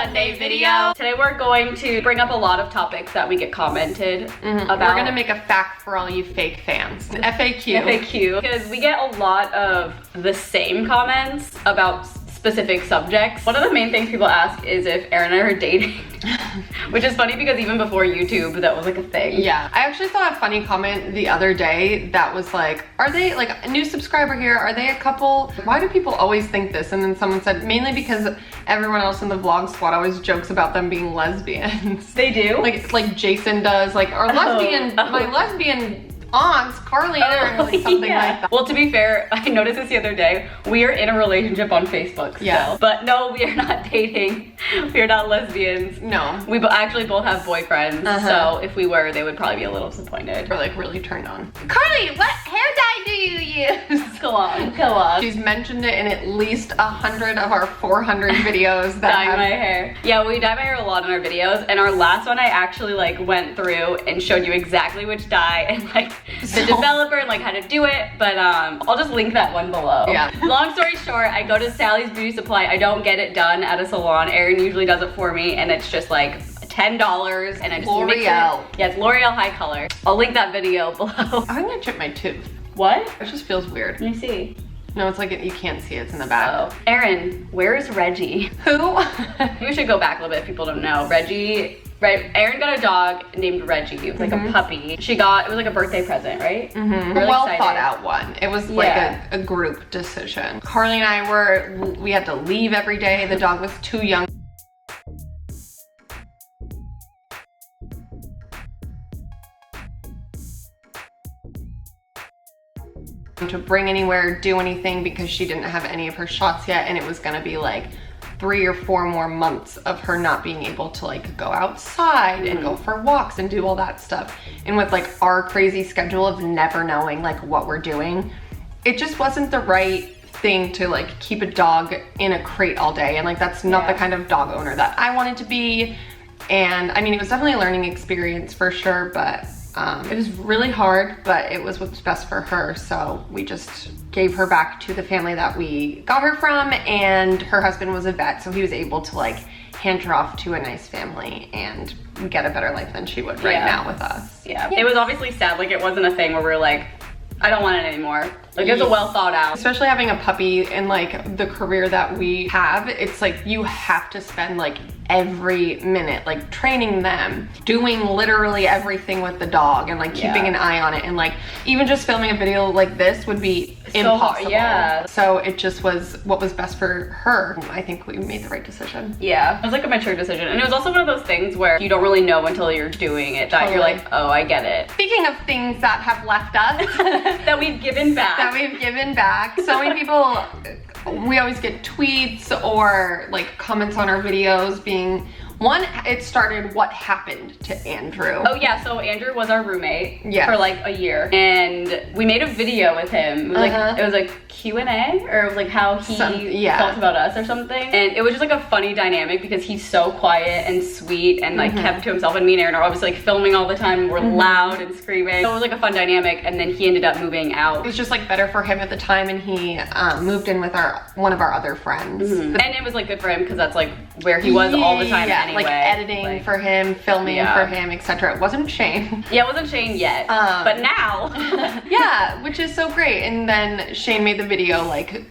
Sunday video. Today we're going to bring up a lot of topics that we get commented about. We're gonna make a fact for all you fake fans. An FAQ. FAQ. Because we get a lot of the same comments about specific subjects. One of the main things people ask is if Erin and I are dating. Which is funny because even before YouTube, that was like a thing. Yeah, I actually saw a funny comment the other day that was like, are they, like, a new subscriber here, are they a couple? Why do people always think this? And then someone said, mainly because everyone else in the vlog squad always jokes about them being lesbians. They do? Like Jason does, like, our lesbian, my lesbian aunts, Carly and Erin, like something like that. Well, to be fair, I noticed this the other day. We are in a relationship on Facebook still. Yeah. But no, we are not dating. We are not lesbians. No. We actually both have boyfriends. So if we were, they would probably be a little disappointed. Or like really turned on. Carly, what hair dye do you use? Go on, go on. She's mentioned it in at least 100 of our 400 videos that dye my hair. Yeah, we dye my hair a lot in our videos. And our last one, I actually like went through and showed you exactly which dye and like the developer and like how to do it, but I'll just link that one below. Yeah. Long story short, I go to Sally's Beauty Supply. I don't get it done at a salon. Erin usually does it for me, and it's just like $10, and I just mix it. L'Oreal. Yeah, it's L'Oreal High Color. I'll link that video below. I'm gonna chip my tooth. What? It just feels weird. Let me see. No, it's like you can't see it. It's in the back. Oh. Erin, where is Reggie? Who? We should go back a little bit if people don't know. Erin got a dog named Reggie. It was like a puppy. It was like a birthday present, right? A well thought out one. It was like a group decision. Carly and I we had to leave every day. The dog was too young. To bring anywhere, do anything, because she didn't have any of her shots yet, and it was gonna be like 3 or 4 more months of her not being able to like go outside and go for walks and do all that stuff. And with like our crazy schedule of never knowing like what we're doing, it just wasn't the right thing to like keep a dog in a crate all day. And like that's not the kind of dog owner that I wanted to be. And I mean, it was definitely a learning experience for sure, but it was really hard, but it was what's best for her. So we just gave her back to the family that we got her from, and her husband was a vet, so he was able to like hand her off to a nice family and get a better life than she would right now with us. Yeah. It was obviously sad. Like it wasn't a thing where we were like, I don't want it anymore. Like it's a well thought out. Especially having a puppy and like the career that we have, it's like you have to spend like every minute like training them, doing literally everything with the dog, and like keeping an eye on it, and like even just filming a video like this would be impossible. So it just was what was best for her. I think we made the right decision. Yeah, it was like a mature decision, and it was also one of those things where you don't really know until you're doing it that you're like, oh, I get it. Speaking of things that have left us that we've given back. So many people, we always get tweets or like comments on our videos being, one, it started what happened to Andrew. Oh yeah, so Andrew was our roommate for like a year, and we made a video with him. It was like, it was a Q&A, or it was like how he felt about us or something. And it was just like a funny dynamic because he's so quiet and sweet and like kept to himself, and me and Erin are obviously like filming all the time. We're loud and screaming. So it was like a fun dynamic, and then he ended up moving out. It was just like better for him at the time, and he moved in with one of our other friends. And it was like good for him because that's like where he was all the time anyway. Like editing for him, filming for him, etc. It wasn't Shane. Yeah, it wasn't Shane yet, but now. Yeah, which is so great. And then Shane made the video like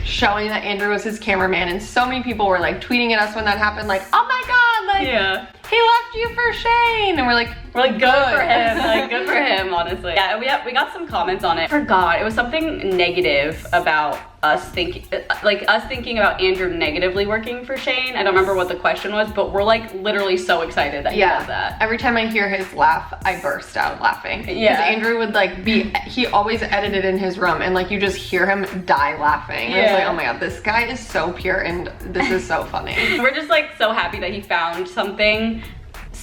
showing that Andrew was his cameraman, and so many people were like tweeting at us when that happened, like, oh my god, like he left you for Shane, and we're like good for him, like good for him, honestly. Yeah, we got some comments on it. I forgot, it was something negative about us thinking about Andrew negatively working for Shane. I don't remember what the question was, but we're like literally so excited that he does that. Every time I hear his laugh, I burst out laughing. Yeah. Because Andrew would like he always edited in his room, and like you just hear him die laughing. Yeah. I was like, oh my god, this guy is so pure, and this is so funny. We're just like so happy that he found something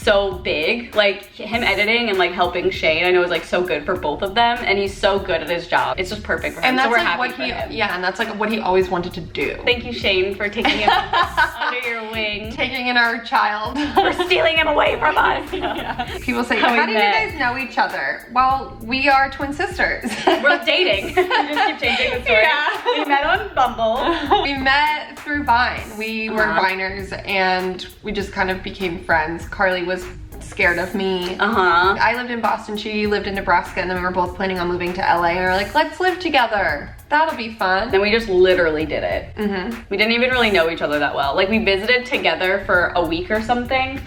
so big. Like him editing and like helping Shane, I know is like so good for both of them, and he's so good at his job. It's just perfect for him. And that's so we're like happy what for he, him. yeah, and that's like what he always wanted to do. Thank you, Shane, for taking him under your wing. Taking in our child. For stealing him away from us. Yeah. People say, how do you guys know each other? Well, we are twin sisters. We're dating. We just keep changing the story. Yeah. We met on Bumble. We met through Vine. We were Viners, and we just kind of became friends. Carly was scared of me. I lived in Boston, she lived in Nebraska, and then we were both planning on moving to LA, and we were like, let's live together. That'll be fun. Then we just literally did it. We didn't even really know each other that well. Like we visited together for a week or something,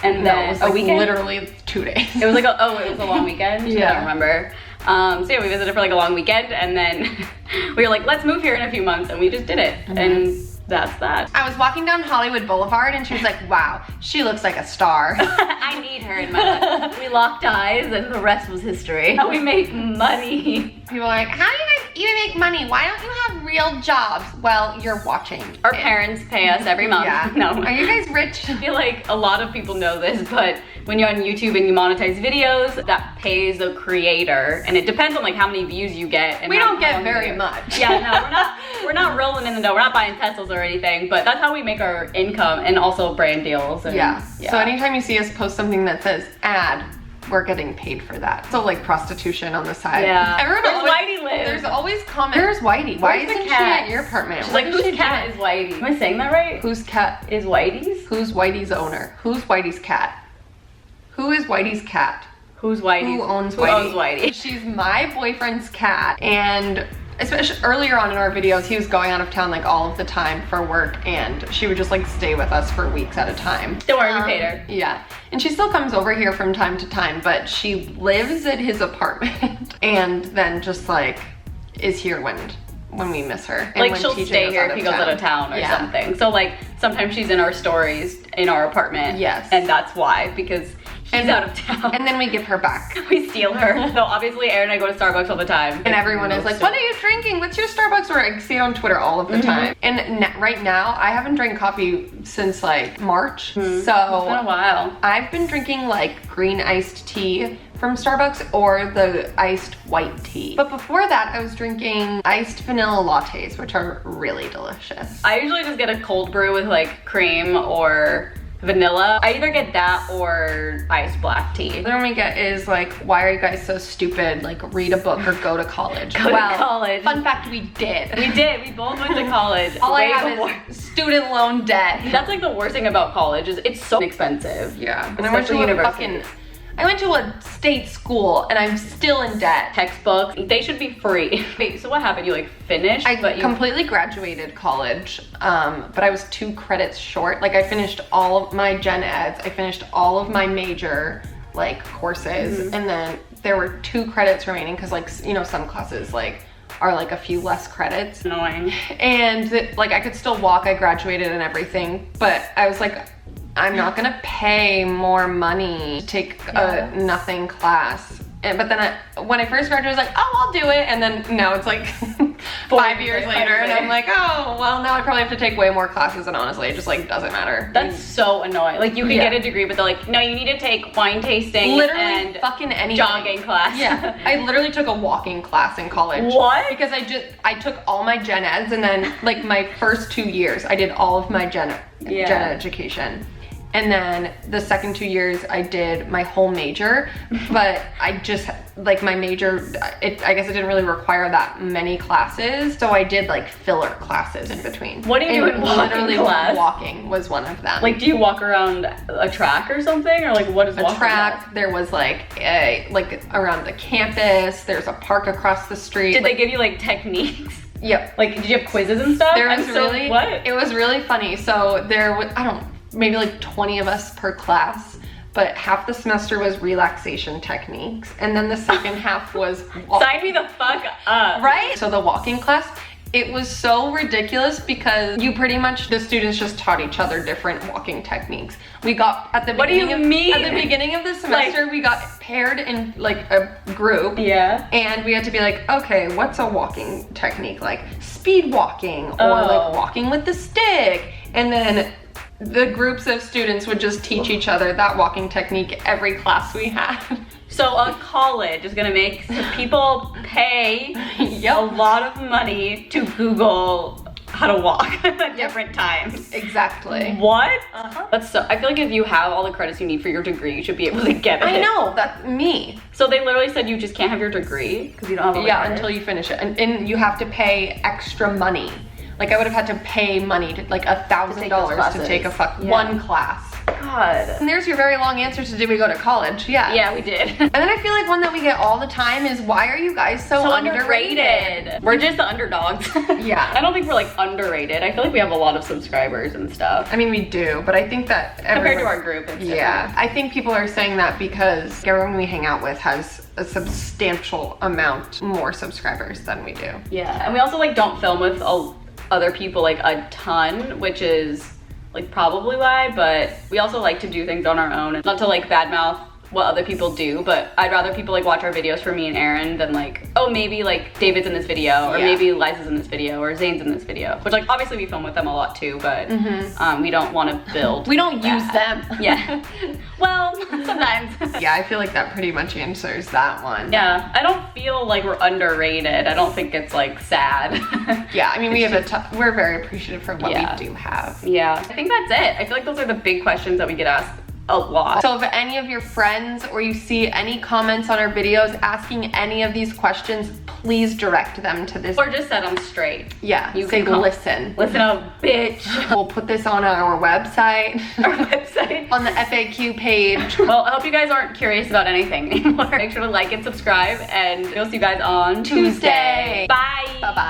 and then it was like literally 2 days. It was like it was a long weekend. Yeah. I don't remember. So yeah, we visited for like a long weekend, and then we were like, let's move here in a few months, and we just did it. And that's that. I was walking down Hollywood Boulevard, and she was like, wow, she looks like a star. I need her in my life. We locked eyes, and the rest was history. How we make money. People are like, how do you guys even make money? Why don't you have real jobs? Well, you're watching. Our parents pay us every month. Yeah. No. Are you guys rich? I feel like a lot of people know this, but when you're on YouTube and you monetize videos, that pays the creator, and it depends on like how many views you get. And we don't get very much. Yeah, no, we're not rolling in the dough. We're not buying Teslas or anything, but that's how we make our income, and also brand deals. And, yeah. So anytime you see us post something that says ad, we're getting paid for that. So like prostitution on the side. Yeah. Everyone Whitey lives. There's always comments. Where's Whitey? Why isn't she at your apartment? She's like, whose cat is Whitey? Am I saying that right? Whose cat is Whitey's? Who's Whitey's owner? Who's Whitey's cat? Who is Whitey's cat? Who's Whitey? Who owns Whitey? Who owns Whitey? She's my boyfriend's cat, and especially earlier on in our videos, he was going out of town like all of the time for work, and she would just like stay with us for weeks at a time. Don't worry, we paid her. Yeah, and she still comes over here from time to time, but she lives at his apartment and then just like is here when we miss her. And like when she'll TJ stay here if he goes out of town or something. So like sometimes she's in our stories in our apartment. Yes. And that's why, because he's out of town. And then we give her back. We steal her. So obviously Erin and I go to Starbucks all the time. And everyone is like, what are you drinking? What's your Starbucks order? I see it on Twitter all of the time. And right now, I haven't drank coffee since like March. So it's been a while. I've been drinking like green iced tea from Starbucks or the iced white tea. But before that, I was drinking iced vanilla lattes, which are really delicious. I usually just get a cold brew with like cream or vanilla. I either get that or iced black tea. The one we get is like, why are you guys so stupid? Like read a book or go to college. Go to college. Fun fact, we did. We did. We both went to college. All I have is student loan debt. That's like the worst thing about college is it's so expensive. Yeah. And I went to a state school and I'm still in debt. Textbooks, they should be free. Wait, so what happened? You like finished? I completely graduated college, but I was 2 credits short. Like I finished all of my gen eds, I finished all of my major like courses, and then there were 2 credits remaining because like, you know, some classes like are like a few less credits. Annoying. And like I could still walk, I graduated and everything, but I was like, I'm not gonna pay more money to take a nothing class. But then when I first graduated, I was like, oh, I'll do it. And then now it's like 5 years later, and I'm like, oh, well, now I probably have to take way more classes, and honestly, it just like doesn't matter. That's so annoying. Like you could get a degree, but they're like, no, you need to take wine tasting and fucking anything. Jogging class. Yeah, I literally took a walking class in college. What? Because I took all my gen eds, and then like my first 2 years, I did all of my gen ed education. And then the second 2 years I did my whole major, but I just, like my major, I guess it didn't really require that many classes. So I did like filler classes in between. What do you do in walking class? Walking was one of them. Like, do you walk around a track or something? Or like, what is walking? A track, there was like around the campus, there's a park across the street. Did they give you like techniques? Yep. Like, did you have quizzes and stuff? It was really funny. So there was, maybe like 20 of us per class, but half the semester was relaxation techniques, and then the second half was sign me the fuck up. Right? So the walking class, it was so ridiculous because the students just taught each other different walking techniques. We got at the beginning of the semester, we got paired in like a group. Yeah. And we had to be like, okay, what's a walking technique? Like speed walking or like walking with the stick. And then the groups of students would just teach each other that walking technique every class we had. So a college is gonna make people pay a lot of money to Google how to walk at different times. Exactly. What? That's so, I feel like if you have all the credits you need for your degree, you should be able to get it. I know, that's me. So they literally said you just can't have your degree because you don't have all the credits? Until you finish it. And you have to pay extra money. Like I would have had to pay money to like $1,000 to take one class. God. And there's your very long answer to did we go to college? Yeah. Yeah, we did. And then I feel like one that we get all the time is why are you guys so underrated? We're just the underdogs. Yeah. I don't think we're like underrated. I feel like we have a lot of subscribers and stuff. I mean, we do, but I think that compared to our group, it's different. I think people are saying that because everyone we hang out with has a substantial amount more subscribers than we do. Yeah, and we also like don't film with other people like a ton, which is like probably why, but we also like to do things on our own and not to like badmouth what other people do, but I'd rather people like watch our videos for me and Erin than like, oh, maybe like David's in this video or maybe Liza's in this video or Zane's in this video, which like obviously we film with them a lot too, but we don't want to build. We don't use them. Yeah. Well, sometimes. Yeah, I feel like that pretty much answers that one. Yeah, I don't feel like we're underrated. I don't think it's like sad. Yeah, I mean, we have we're very appreciative for what we do have. Yeah, I think that's it. I feel like those are the big questions that we get asked a lot. So if any of your friends or you see any comments on our videos asking any of these questions, please direct them to this. Or just set them straight. Yeah, you say listen. Listen up, bitch. We'll put this on our website. Our website. On the FAQ page. Well, I hope you guys aren't curious about anything anymore. Make sure to like and subscribe and we'll see you guys on Tuesday. Bye. Bye-bye.